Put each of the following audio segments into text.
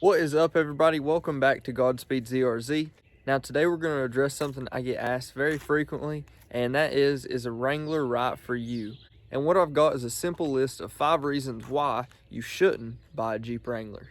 What is up, everybody? Welcome back to Godspeed ZRZ. Now today we're going to address something I get asked very frequently, and that is a Wrangler right for you? And what I've got is a simple list of 5 reasons why you shouldn't buy a Jeep Wrangler.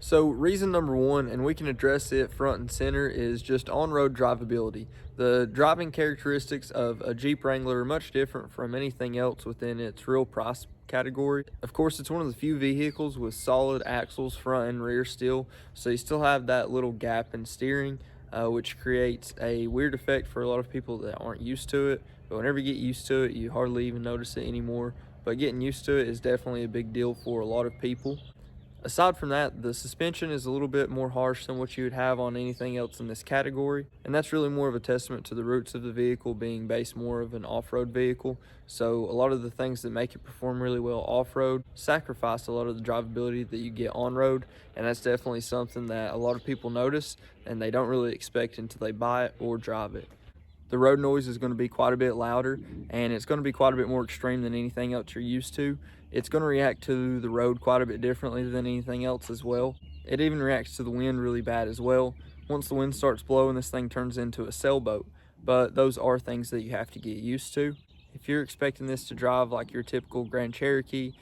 So reason number one, and we can address it front and center, is just on-road drivability. The driving characteristics of a Jeep Wrangler are much different from anything else within its real price category. Of course, it's one of the few vehicles with solid axles, front and rear still, so you still have that little gap in steering, which creates a weird effect for a lot of people that aren't used to it. But whenever you get used to it, you hardly even notice it anymore. But getting used to it is definitely a big deal for a lot of people. Aside from that, the suspension is a little bit more harsh than what you would have on anything else in this category, and that's really more of a testament to the roots of the vehicle being based more of an off-road vehicle. So a lot of the things that make it perform really well off-road sacrifice a lot of the drivability that you get on-road, and that's definitely something that a lot of people notice and they don't really expect until they buy it or drive it. The road noise is going to be quite a bit louder, and it's going to be quite a bit more extreme than anything else you're used to. It's going to react to the road quite a bit differently than anything else as well. It even reacts to the wind really bad as well. Once the wind starts blowing, this thing turns into a sailboat. But those are things that you have to get used to. If you're expecting this to drive like your typical Grand Cherokee,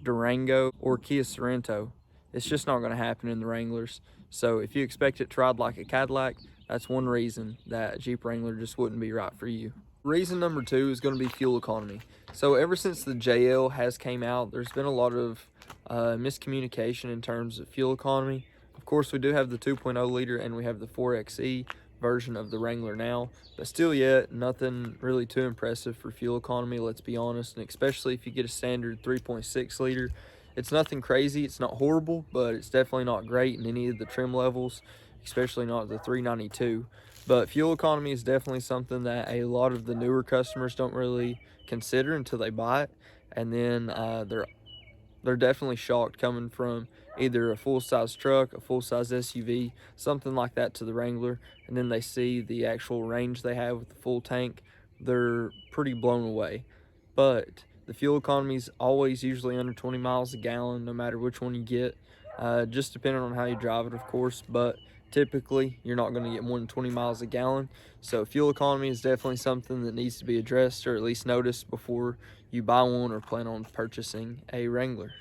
Durango, or Kia Sorento, it's just not going to happen in the Wranglers. So if you expect it to ride like a Cadillac, that's one reason that Jeep Wrangler just wouldn't be right for you. Reason number two is going to be fuel economy. So ever since the JL has came out, there's been a lot of miscommunication in terms of fuel economy. Of course, we do have the 2.0 liter and we have the 4xe version of the Wrangler now, but still yet nothing really too impressive for fuel economy, let's be honest. And especially if you get a standard 3.6 liter, it's nothing crazy. It's not horrible, but it's definitely not great in any of the trim levels, especially not the 392. But fuel economy is definitely something that a lot of the newer customers don't really consider until they buy it, and then they're definitely shocked coming from either a full-size truck, a full-size SUV, something like that to the Wrangler, and then they see the actual range they have with the full tank. They're pretty blown away. But the fuel economy is always usually under 20 miles a gallon, no matter which one you get, just depending on how you drive it, of course, but typically you're not going to get more than 20 miles a gallon. So fuel economy is definitely something that needs to be addressed, or at least noticed, before you buy one or plan on purchasing a Wrangler.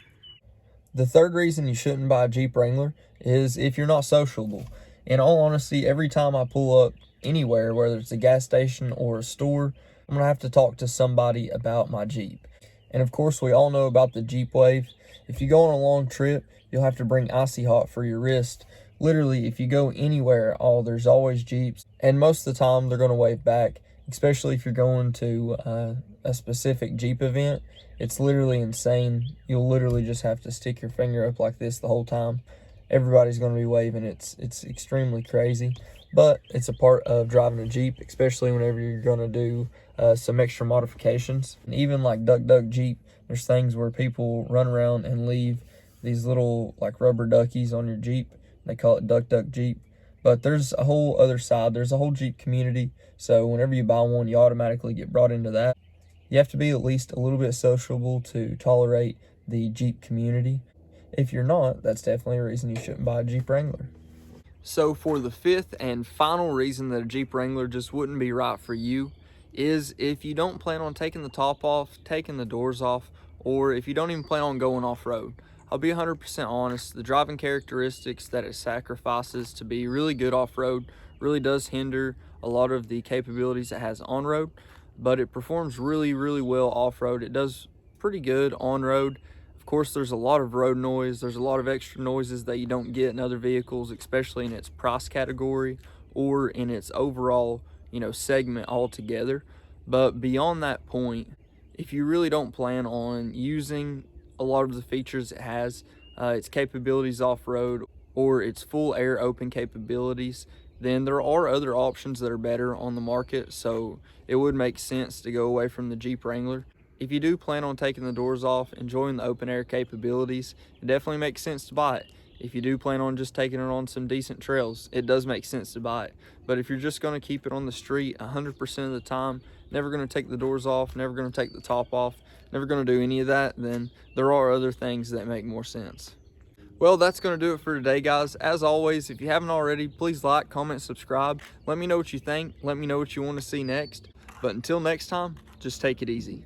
The third reason you shouldn't buy a Jeep Wrangler is if you're not sociable. In all honesty, every time I pull up anywhere, whether it's a gas station or a store, I'm going to have to talk to somebody about my Jeep. And of course, we all know about the Jeep Wave. If you go on a long trip, you'll have to bring Icy Hot for your wrist. Literally, if you go anywhere, there's always Jeeps. And most of the time, they're going to wave back, especially if you're going to a specific Jeep event. It's literally insane. You'll literally just have to stick your finger up like this the whole time. Everybody's going to be waving. It's extremely crazy, but it's a part of driving a Jeep, especially whenever you're going to do some extra modifications. And even like Duck Duck Jeep, there's things where people run around and leave these little like rubber duckies on your Jeep. They call it Duck Duck Jeep. But there's a whole other side. There's a whole Jeep community. So whenever you buy one, you automatically get brought into that. You have to be at least a little bit sociable to tolerate the Jeep community. If you're not, that's definitely a reason you shouldn't buy a Jeep Wrangler. So for the fifth and final reason that a Jeep Wrangler just wouldn't be right for you is if you don't plan on taking the top off, taking the doors off, or if you don't even plan on going off-road. I'll be 100% honest, the driving characteristics that it sacrifices to be really good off-road really does hinder a lot of the capabilities it has on-road, but it performs really, really well off-road. It does pretty good on-road. Of course, there's a lot of road noise. There's a lot of extra noises that you don't get in other vehicles, especially in its price category or in its overall, segment altogether. But beyond that point, if you really don't plan on using a lot of the features it has, its capabilities off-road, or its full air open capabilities, then there are other options that are better on the market. So it would make sense to go away from the Jeep Wrangler. If you do plan on taking the doors off, enjoying the open air capabilities, it definitely makes sense to buy it. If you do plan on just taking it on some decent trails, it does make sense to buy it. But if you're just going to keep it on the street 100% of the time, never going to take the doors off, never going to take the top off, never going to do any of that, then there are other things that make more sense. Well, that's going to do it for today, guys. As always, if you haven't already, please like, comment, subscribe. Let me know what you think. Let me know what you want to see next. But until next time, just take it easy.